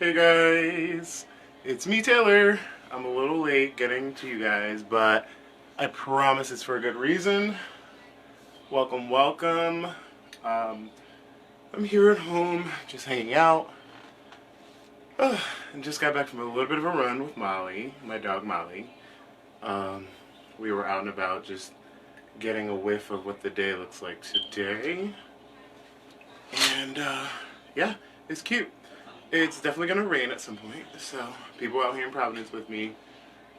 Hey guys, it's me Taylor. I'm a little late getting to you guys, but I promise it's for a good reason. Welcome, welcome. Um, I'm here at home, just hanging out. And just got back from a little bit of a run with Molly, my dog Molly. Um, we were out and about just getting a whiff of what the day looks like today. And yeah, it's cute. It's definitely gonna rain at some point, so people out here in Providence with me,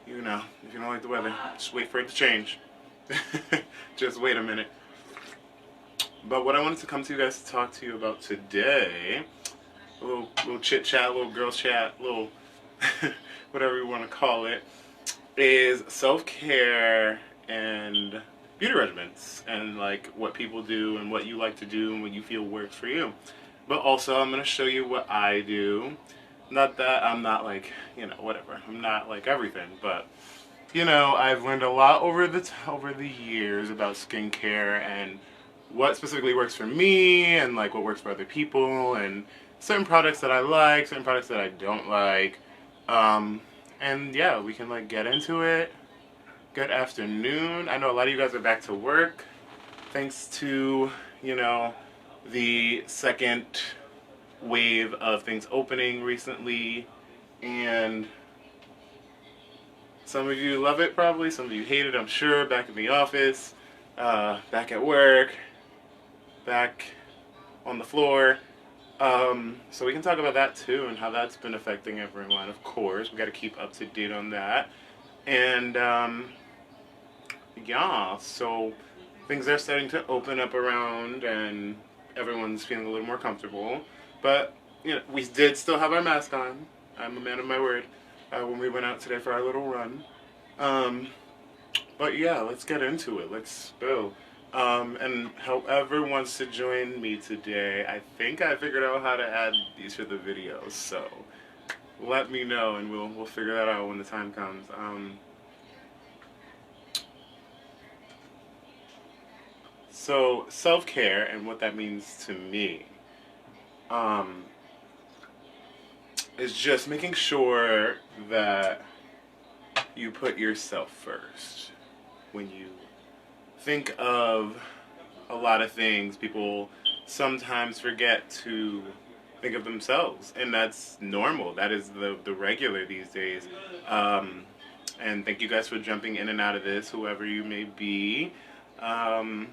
you know, if you don't like the weather, just wait for it to change. Just wait a minute. But what I wanted to come to you guys to talk to you about today, a little chit chat, a little girls chat, a little whatever you want to call it, is self care and beauty regiments and like what people do and what you like to do and what you feel works for you. But also, I'm gonna show you what I do. Not that I'm not like, whatever. I'm not like everything, but I've learned a lot over the years about skincare and what specifically works for me and like what works for other people and certain products that I like, certain products that I don't like. Um, and yeah, we can like get into it. Good afternoon. I know a lot of you guys are back to work thanks to, you know, the second wave of things opening recently, and some of you love it probably, some of you hate it, I'm sure, back in the office, back at work, back on the floor. So we can talk about that too and how that's been affecting everyone, of course. We got to keep up to date on that. And yeah, so things are starting to open up around and everyone's feeling a little more comfortable. But, we did still have our mask on. I'm a man of my word. When we went out today for our little run. Um, but yeah, let's get into it. Let's spill. And whoever wants to join me today, I think I figured out how to add these for the videos. So let me know, and we'll figure that out when the time comes. So self-care and what that means to me um, is just making sure that you put yourself first. When you think of a lot of things, people sometimes forget to think of themselves, and that's normal. That is the regular these days. Um, and thank you guys for jumping in and out of this, whoever you may be. Um,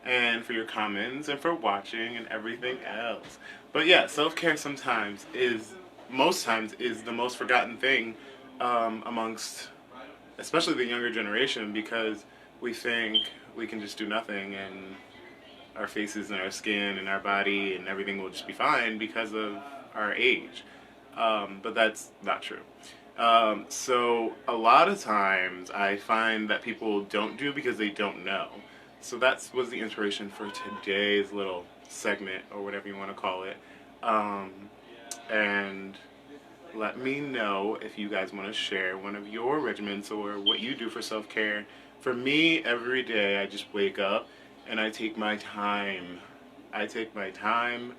and for your comments and for watching and everything else. But yeah, self-care most times is the most forgotten thing amongst especially the younger generation, because we think we can just do nothing and our faces and our skin and our body and everything will just be fine because of our age. But that's not true. So a lot of times I find that people don't do because they don't know. So that was the inspiration for today's little segment, or whatever you want to call it. Um, and let me know if you guys want to share one of your regiments or what you do for self-care. For me, every day I just wake up and I take my time. I take my time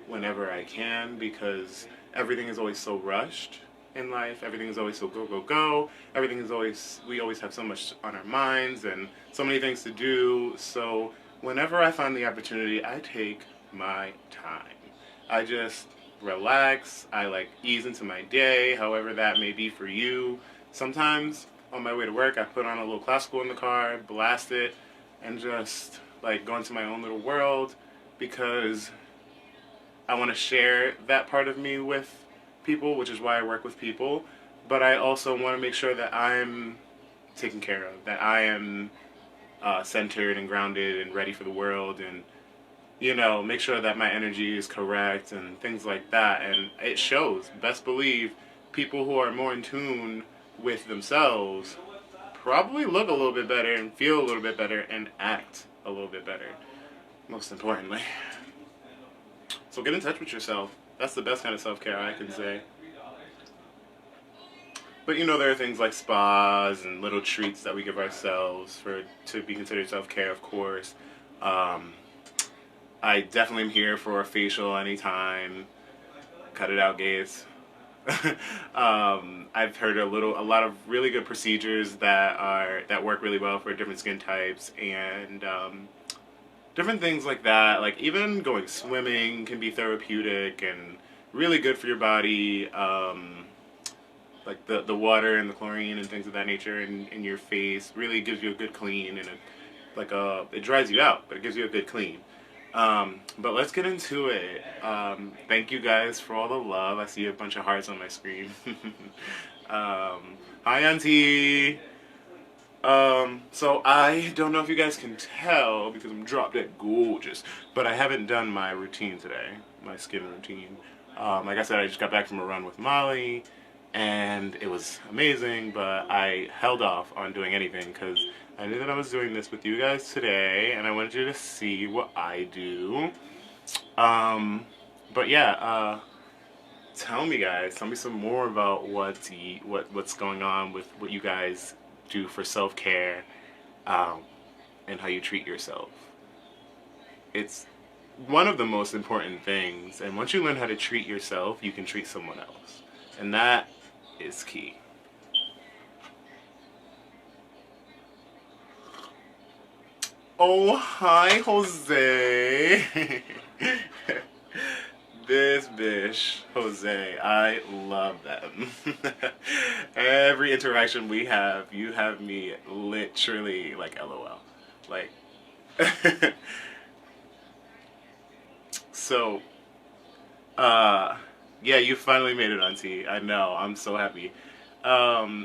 whenever I can, because everything is always so rushed in life. Everything is always so go, go, go. We always have so much on our minds and so many things to do. So whenever I find the opportunity, I take my time. I just relax. I like ease into my day, however that may be for you. Sometimes on my way to work, I put on a little classical in the car, blast it, and just like go into my own little world, because I want to share that part of me with people, which is why I work with people. But I also want to make sure that I'm taken care of, that I am centered and grounded and ready for the world, and make sure that my energy is correct and things like that. And it shows. Best believe people who are more in tune with themselves probably look a little bit better and feel a little bit better and act a little bit better, most importantly. So get in touch with yourself. That's the best kind of self-care I can say. But there are things like spas and little treats that we give ourselves to be considered self-care, of course. I definitely am here for a facial anytime, cut it out, gays. I've heard a lot of really good procedures that work really well for different skin types, and different things like that. Like even going swimming can be therapeutic and really good for your body. Like the water and the chlorine and things of that nature in your face really gives you a good clean, and it dries you out, but it gives you a good clean. But let's get into it. Thank you guys for all the love. I see a bunch of hearts on my screen. Hi, Auntie. So I don't know if you guys can tell because I'm drop dead gorgeous, but I haven't done my routine today, my skin routine. Like I said, I just got back from a run with Molly, and it was amazing, but I held off on doing anything because I knew that I was doing this with you guys today, and I wanted you to see what I do. But yeah, tell me guys, tell me some more about what's going on with what you guys do for self-care, and how you treat yourself. It's one of the most important things, and once you learn how to treat yourself, you can treat someone else. And that is key. Oh, hi, Jose. This bish, Jose, I love them. Every interaction we have, you have me literally like LOL. Like, so, yeah, you finally made it, Auntie. I know, I'm so happy.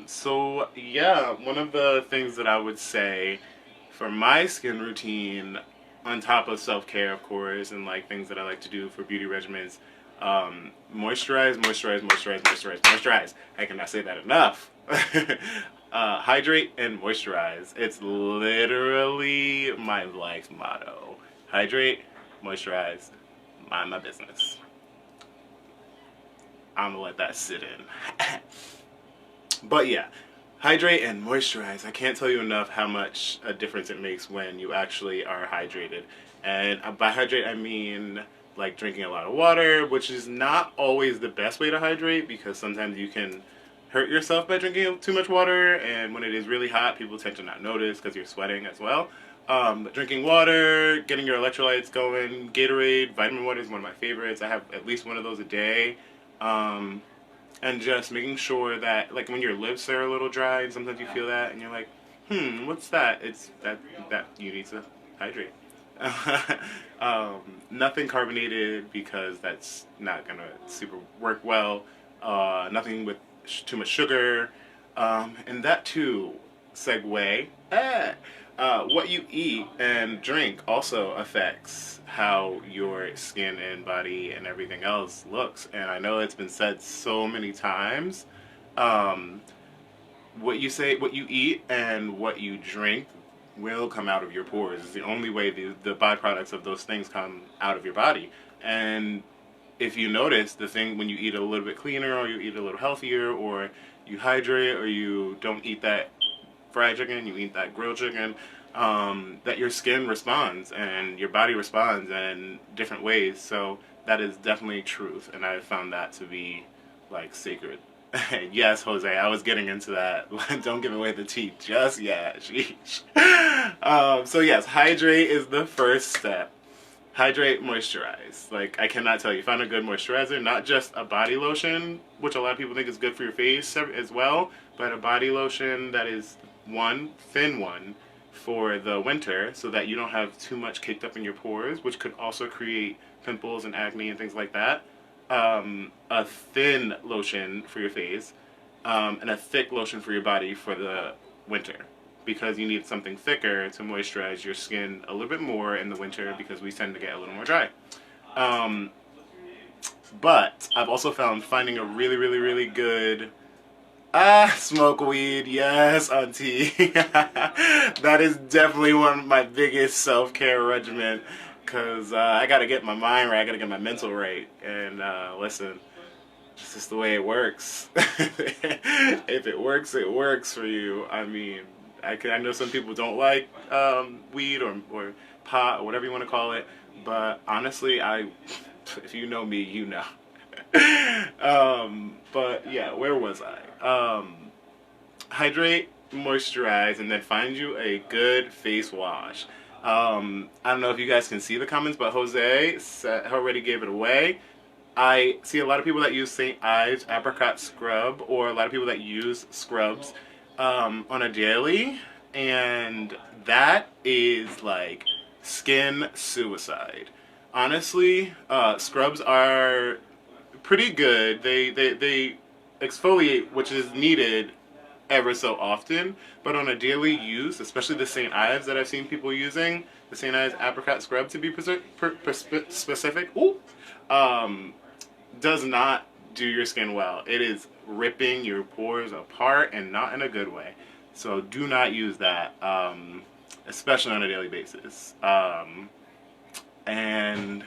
So, yeah, one of the things that I would say for my skin routine, on top of self-care, of course, and like things that I like to do for beauty regimens, moisturize, moisturize, moisturize, moisturize, moisturize. I cannot say that enough. Hydrate and moisturize. It's literally my life motto. Hydrate, moisturize, mind my business. I'm gonna let that sit in. But yeah, hydrate and moisturize. I can't tell you enough how much a difference it makes when you actually are hydrated. And by hydrate, I mean like drinking a lot of water, which is not always the best way to hydrate because sometimes you can hurt yourself by drinking too much water. And when it is really hot, people tend to not notice because you're sweating as well. But drinking water, getting your electrolytes going, Gatorade, vitamin water is one of my favorites. I have at least one of those a day. And just making sure that, like, when your lips are a little dry and sometimes you feel that and you're like, what's that? It's that you need to hydrate. Nothing carbonated because that's not gonna super work well. Nothing with too much sugar. And that too, segue. What you eat and drink also affects how your skin and body and everything else looks. And I know it's been said so many times. What you eat and what you drink will come out of your pores. It's the only way the byproducts of those things come out of your body. And if you notice, the thing when you eat a little bit cleaner or you eat a little healthier or you hydrate or you don't eat that fried chicken, you eat that grilled chicken, that your skin responds and your body responds in different ways. So that is definitely truth, and I found that to be like sacred. Yes, Jose, I was getting into that. Don't give away the tea just yet. Sheesh. So yes, hydrate is the first step. Hydrate, moisturize. Like, I cannot tell you, find a good moisturizer, not just a body lotion, which a lot of people think is good for your face as well, but a body lotion that is one thin one for the winter so that you don't have too much caked up in your pores, which could also create pimples and acne and things like that. A thin lotion for your face, and a thick lotion for your body for the winter, because you need something thicker to moisturize your skin a little bit more in the winter because we tend to get a little more dry. But I've also found finding a really, really, really good smoke weed. Yes, auntie. That is definitely one of my biggest self-care regimen, because I gotta get my mind right, I gotta get my mental right. And listen, it's just the way it works. If it works for you. I mean, I know some people don't like weed or pot or whatever you want to call it, but honestly, if you know me, you know. But yeah, where was I? Hydrate, moisturize, and then find you a good face wash. I don't know if you guys can see the comments, but Jose already gave it away. I see a lot of people that use St. Ives apricot scrub, or a lot of people that use scrubs on a daily, and that is like skin suicide. Honestly, scrubs are pretty good. They exfoliate, which is needed ever so often, but on a daily use, especially the St. Ives that I've seen people using, the St. Ives apricot scrub to be specific, does not do your skin well. It is ripping your pores apart and not in a good way. So do not use that, especially on a daily basis. And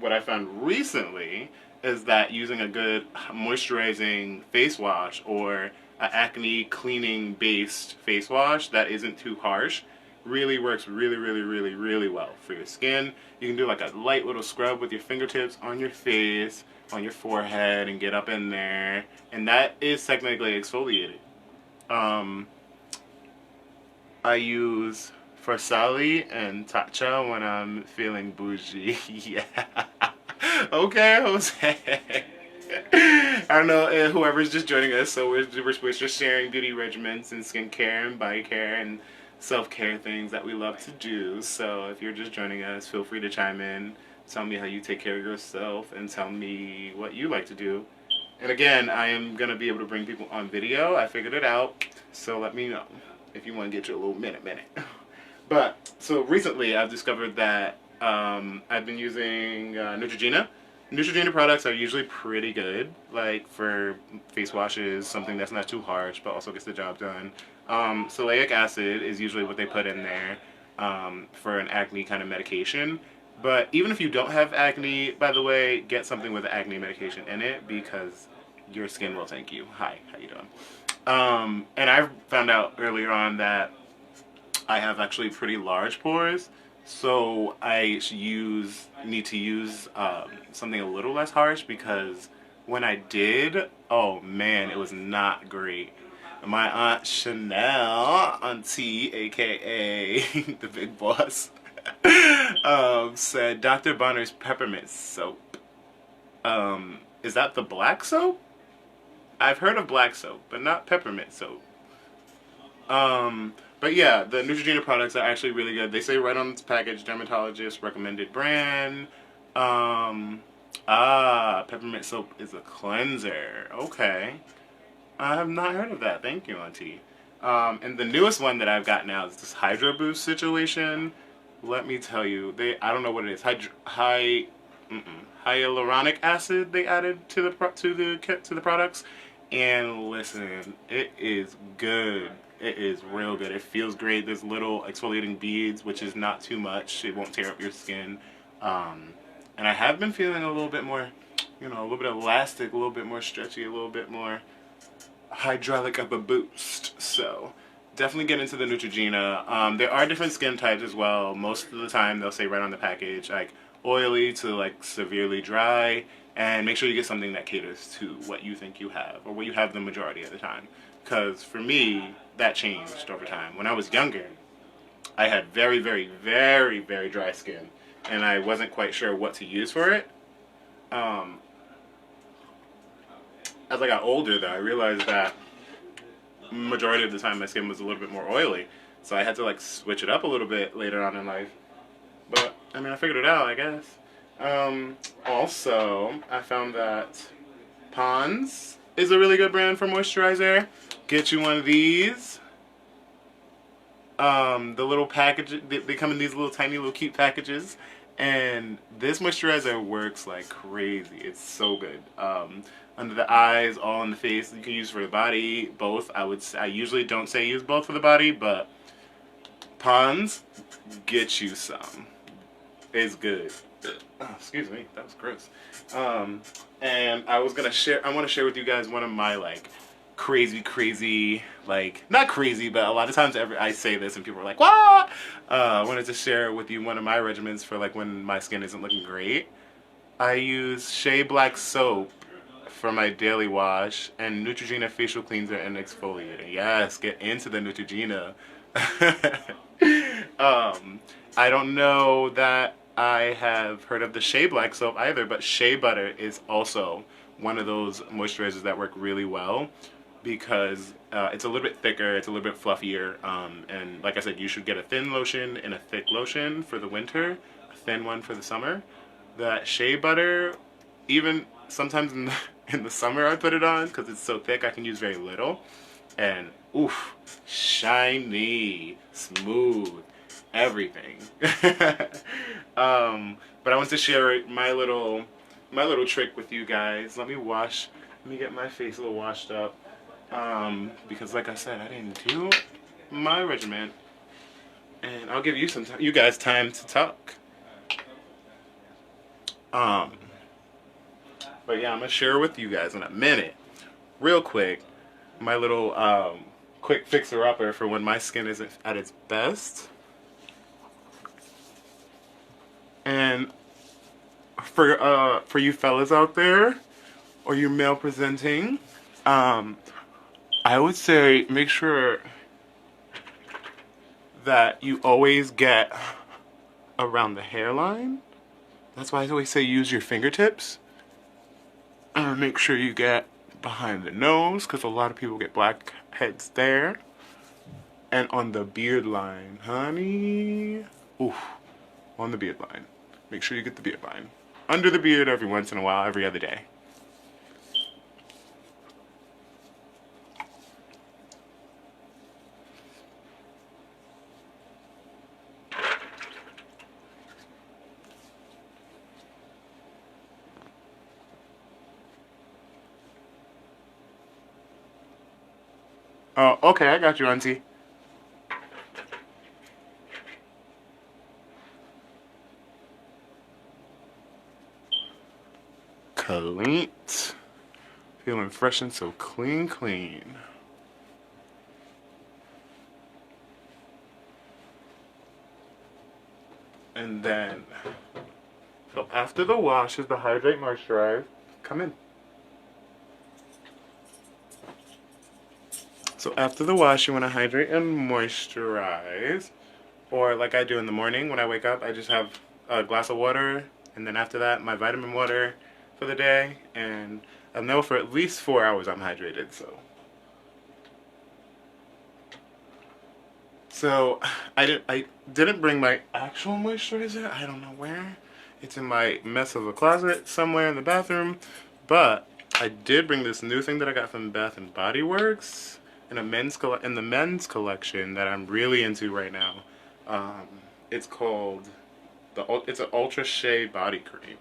what I found recently is that using a good moisturizing face wash or an acne cleaning based face wash that isn't too harsh really works really well for your skin. You can do like a light little scrub with your fingertips on your face, on your forehead, and get up in there, and that is technically exfoliating. Um, I use Farsali and Tatcha when I'm feeling bougie. Yeah. Okay, Jose. I don't know whoever's just joining us, so we're just sharing beauty regimens and skincare and body care and self-care things that we love to do. So if you're just joining us, feel free to chime in, tell me how you take care of yourself, and tell me what you like to do. And again, I am going to be able to bring people on video. I figured it out, so let me know if you want to get your little minute. But, so recently I've discovered that I've been using Neutrogena. Neutrogena products are usually pretty good, like for face washes, something that's not too harsh but also gets the job done. Salicylic acid is usually what they put in there for an acne kind of medication. But even if you don't have acne, by the way, get something with acne medication in it because your skin will thank you. Hi, how you doing? And I found out earlier on that I have actually pretty large pores, so I need to use something a little less harsh because when I did, oh man, it was not great. My aunt Chanel, auntie, aka the big boss, said Dr. Bonner's peppermint soap. Is that the black soap? I've heard of black soap, but not peppermint soap. But yeah, the Neutrogena products are actually really good. They say right on its package, dermatologist recommended brand. Peppermint soap is a cleanser. Okay. I have not heard of that. Thank you, Auntie. And the newest one that I've got now is this Hydro Boost situation. Let me tell you, I don't know what it is. Hyaluronic acid they added to the products, and listen, it is good. It is real good. It feels great. There's little exfoliating beads, which is not too much. It won't tear up your skin. And I have been feeling a little bit more, a little bit elastic, a little bit more stretchy, a little bit more hydraulic of a boost. So definitely get into the Neutrogena. There are different skin types as well. Most of the time they'll say right on the package like oily to like severely dry, and make sure you get something that caters to what you think you have or what you have the majority of the time. Because for me, that changed over time. When I was younger, I had very dry skin, and I wasn't quite sure what to use for it. As I got older, though, I realized that majority of the time my skin was a little bit more oily, so I had to like switch it up a little bit later on in life. But I mean, I figured it out, I guess. Also, I found that Pond's is a really good brand for moisturizer. Get you one of these. The little package, they come in these little tiny little cute packages, and this moisturizer works like crazy. It's so good. Under the eyes, all on the face. You can use for the body, both. I usually don't say use both for the body, but Pond's, get you some. It's good. Oh, excuse me, that was gross. And I want to share with you guys one of my like crazy, like not crazy, but a lot of times I say this and people are like, "What?" I wanted to share with you one of my regimens for like when my skin isn't looking great. I use Shea Black soap for my daily wash, and Neutrogena facial cleanser and exfoliator. Yes, get into the Neutrogena. I don't know that I have heard of the Shea Black soap either, but Shea Butter is also one of those moisturizers that work really well because it's a little bit thicker, it's a little bit fluffier, and like I said, you should get a thin lotion and a thick lotion for the winter, a thin one for the summer. That Shea Butter, even sometimes in the summer I put it on because it's so thick I can use very little, and oof, shiny, smooth, everything. But I want to share my little trick with you guys. Let me get my face a little washed up. Because like I said, I didn't do my regiment, and I'll give you you guys time to talk. But yeah, I'm gonna share with you guys in a minute, real quick, my little quick fixer-upper for when my skin isn't at its best. And for you fellas out there, or you male presenting, I would say make sure that you always get around the hairline. That's why I always say use your fingertips. Make sure you get behind the nose, because a lot of people get blackheads there. And on the beard line, honey. Oof, on the beard line. Make sure you get the beard line. Under the beard every once in a while, every other day. Oh, okay, I got you, auntie. Clean. Feeling fresh and so clean, clean. And then, so after the wash is the hydrate moisturize. Come in. So after the wash, you want to hydrate and moisturize. Or like I do in the morning when I wake up, I just have a glass of water. And then after that, my vitamin water for the day. And I know for at least 4 hours I'm hydrated, So I didn't bring my actual moisturizer. I don't know where. It's in my mess of a closet somewhere in the bathroom. But I did bring this new thing that I got from Bath and Body Works in the men's collection that I'm really into right now. It's called it's an Ultra Shea body cream,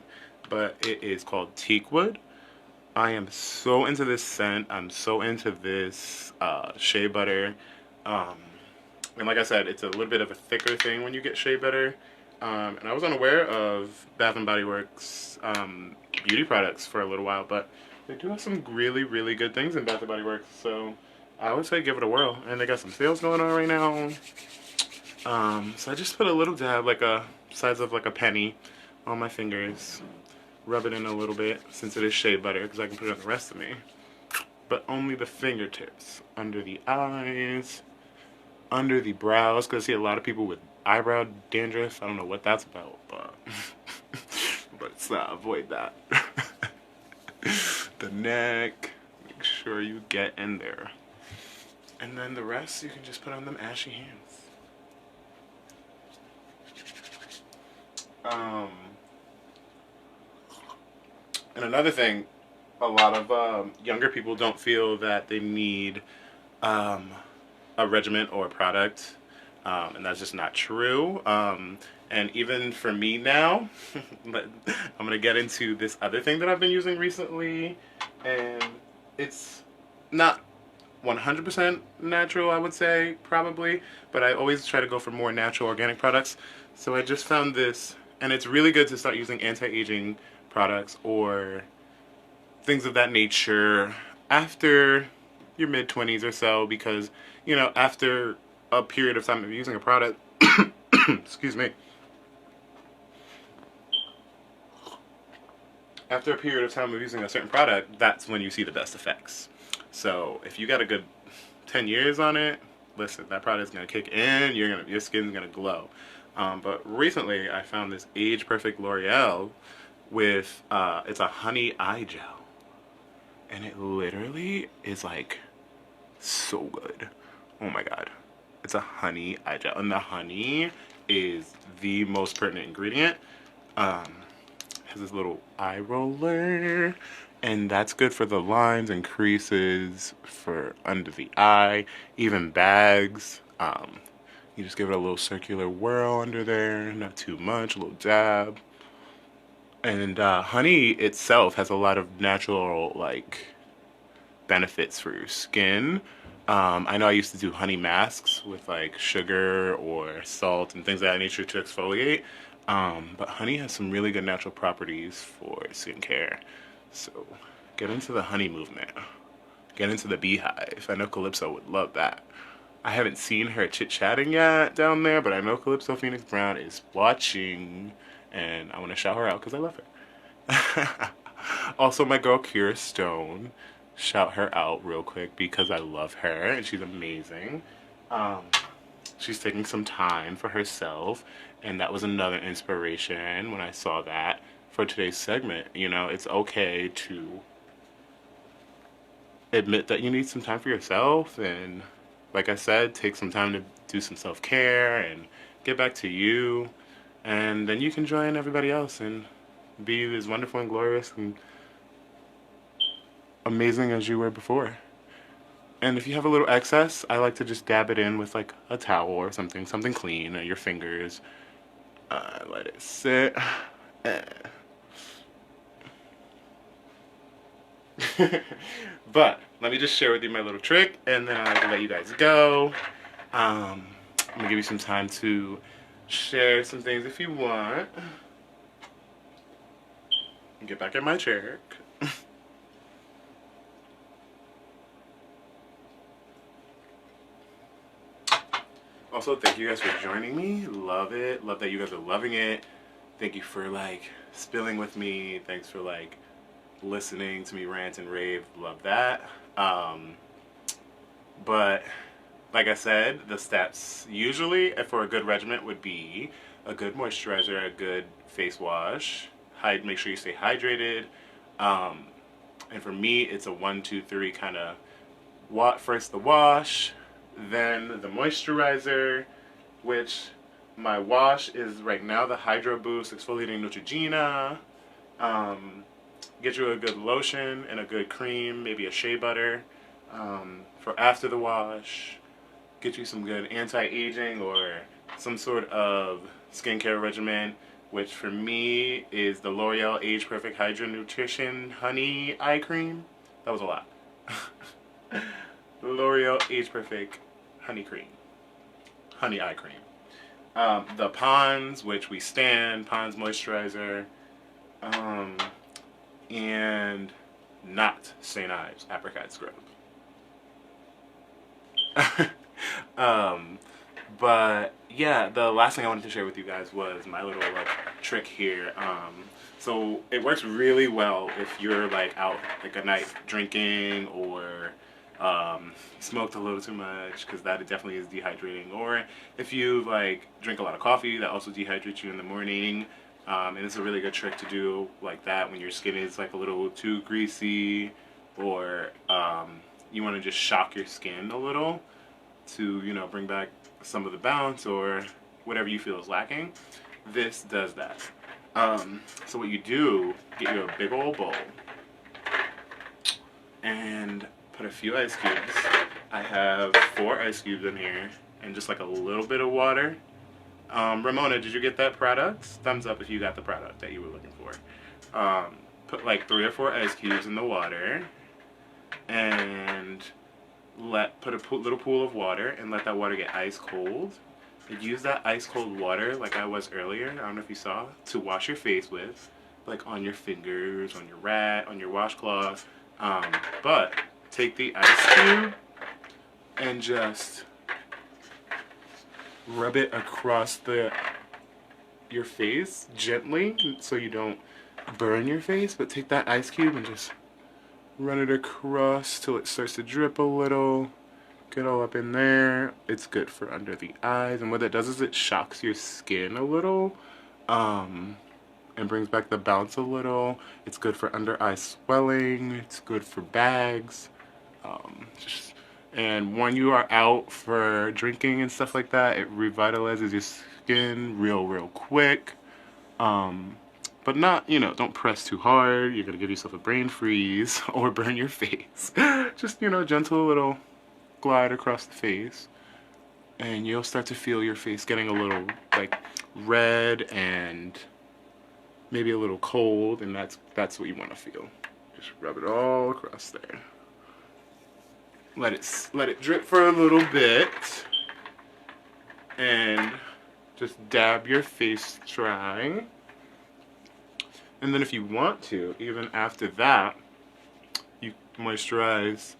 but it is called Teakwood. I am so into this scent. I'm so into this shea butter. Um, and like I said, it's a little bit of a thicker thing when you get shea butter. And I was unaware of Bath and Body Works beauty products for a little while, but they do have some really, really good things in Bath and Body Works. So I would say give it a whirl. And they got some sales going on right now. So I just put a little dab, like a size of like a penny, on my fingers. Rub it in a little bit since it is shea butter, because I can put it on the rest of me. But only the fingertips, under the eyes, under the brows, because I see a lot of people with eyebrow dandruff. I don't know what that's about, but avoid that. The neck, make sure you get in there. And then the rest you can just put on them ashy hands. And another thing, a lot of younger people don't feel that they need a regiment or a product, and that's just not true. And even for me now, but I'm gonna get into this other thing that I've been using recently, and it's not 100% natural, I would say, probably, but I always try to go for more natural organic products. So I just found this, and it's really good to start using anti-aging products or things of that nature after your mid-20s or so, because, you know, after a period of time of using a product, excuse me, after a period of time of using a certain product, that's when you see the best effects. So if you got a good 10 years on it, listen, that product's gonna kick in. Your skin's gonna glow. But recently, I found this Age Perfect L'Oreal with it's a honey eye gel, and it literally is like so good. Oh my god, it's a honey eye gel, and the honey is the most pertinent ingredient. Has this little eye roller, and that's good for the lines and creases for under the eye, even bags. You just give it a little circular whirl under there, not too much, a little dab. And honey itself has a lot of natural like benefits for your skin. I know I used to do honey masks with like sugar or salt and things of that nature to exfoliate. But honey has some really good natural properties for skincare. So get into the honey movement. Get into the beehive. I know Calypso would love that. I haven't seen her chit-chatting yet down there, but I know Calypso Phoenix Brown is watching, and I want to shout her out because I love her. Also, my girl Kira Stone, shout her out real quick because I love her and she's amazing. She's taking some time for herself, and that was another inspiration when I saw that for today's segment. You know, it's okay to admit that you need some time for yourself, and like I said, take some time to do some self-care and get back to you, and then you can join everybody else and be as wonderful and glorious and amazing as you were before. And if you have a little excess, I like to just dab it in with like a towel or something clean, or your fingers. Let it sit. But let me just share with you my little trick, and then I'll let you guys go. I'm gonna give you some time to share some things if you want. Get back in my chair. Also, thank you guys for joining me. Love it. Love that you guys are loving it. Thank you for like spilling with me. Thanks for like listening to me rant and rave. Love that. But like I said, the steps usually for a good regiment would be a good moisturizer, a good face wash. Make sure you stay hydrated. And for me, it's a 1, 2, 3 kind of. First the wash, then the moisturizer, which my wash is right now the Hydro Boost Exfoliating Neutrogena. Get you a good lotion and a good cream, maybe a shea butter for after the wash. Get you some good anti-aging or some sort of skincare regimen, which for me is the L'Oreal Age Perfect Hydra Nutrition Honey Eye Cream. That was a lot. L'Oreal Age Perfect Honey Cream. Honey Eye Cream. The Pond's, which we stand, Pond's Moisturizer. And not St. Ives Apricot Scrub. But yeah, the last thing I wanted to share with you guys was my little like trick here. So it works really well if you're like out like a night drinking or smoked a little too much, because that definitely is dehydrating, or if you like drink a lot of coffee, that also dehydrates you in the morning. And it's a really good trick to do like that when your skin is like a little too greasy, or you want to just shock your skin a little to, you know, bring back some of the balance or whatever you feel is lacking. This does that. So what you do, get you a big old bowl and put a few ice cubes. I have 4 ice cubes in here and just like a little bit of water. Ramona, did you get that product? Thumbs up if you got the product that you were looking for. Put like 3 or 4 ice cubes in the water and put a little pool of water and let that water get ice cold. And use that ice cold water, like I was earlier, I don't know if you saw, to wash your face with, like on your fingers, on your washcloth. But take the ice cube and just rub it across your face gently, so you don't burn your face, but take that ice cube and just run it across till it starts to drip a little. Get all up in there. It's good for under the eyes, and what it does is it shocks your skin a little, and brings back the bounce a little. It's good for under eye swelling. It's good for bags. Just, and when you are out for drinking and stuff like that, it revitalizes your skin real quick. But not, don't press too hard. You're gonna give yourself a brain freeze or burn your face. Just, gentle little glide across the face, and you'll start to feel your face getting a little like red and maybe a little cold, and that's what you want to feel. Just rub it all across there. Let it drip for a little bit, and just dab your face dry. And then if you want to, even after that, you moisturize.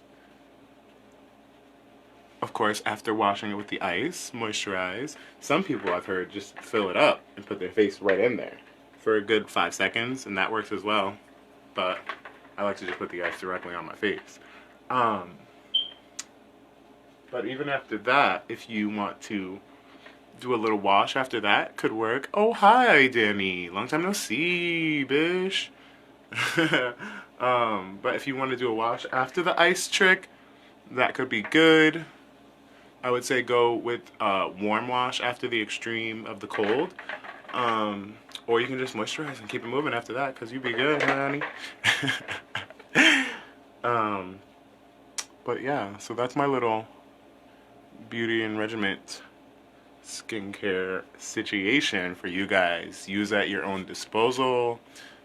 Of course, after washing it with the ice, moisturize. Some people I've heard just fill it up and put their face right in there for a good 5 seconds, and that works as well. But I like to just put the ice directly on my face. But even after that, if you want to do a little wash after that, could work. Oh, hi, Danny. Long time no see, bish. But if you want to do a wash after the ice trick, that could be good. I would say go with warm wash after the extreme of the cold. Or you can just moisturize and keep it moving after that, because you be good, honey. But yeah, so that's my little beauty and regiment skincare situation for you guys. Use at your own disposal.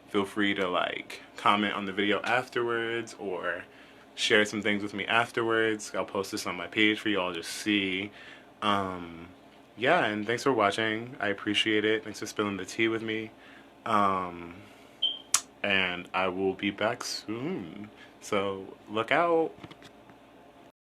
Feel free to like comment on the video afterwards or share some things with me afterwards. I'll post this on my page for you all to see. Yeah, and thanks for watching. I appreciate it. Thanks for spilling the tea with me. And I will be back soon. So look out.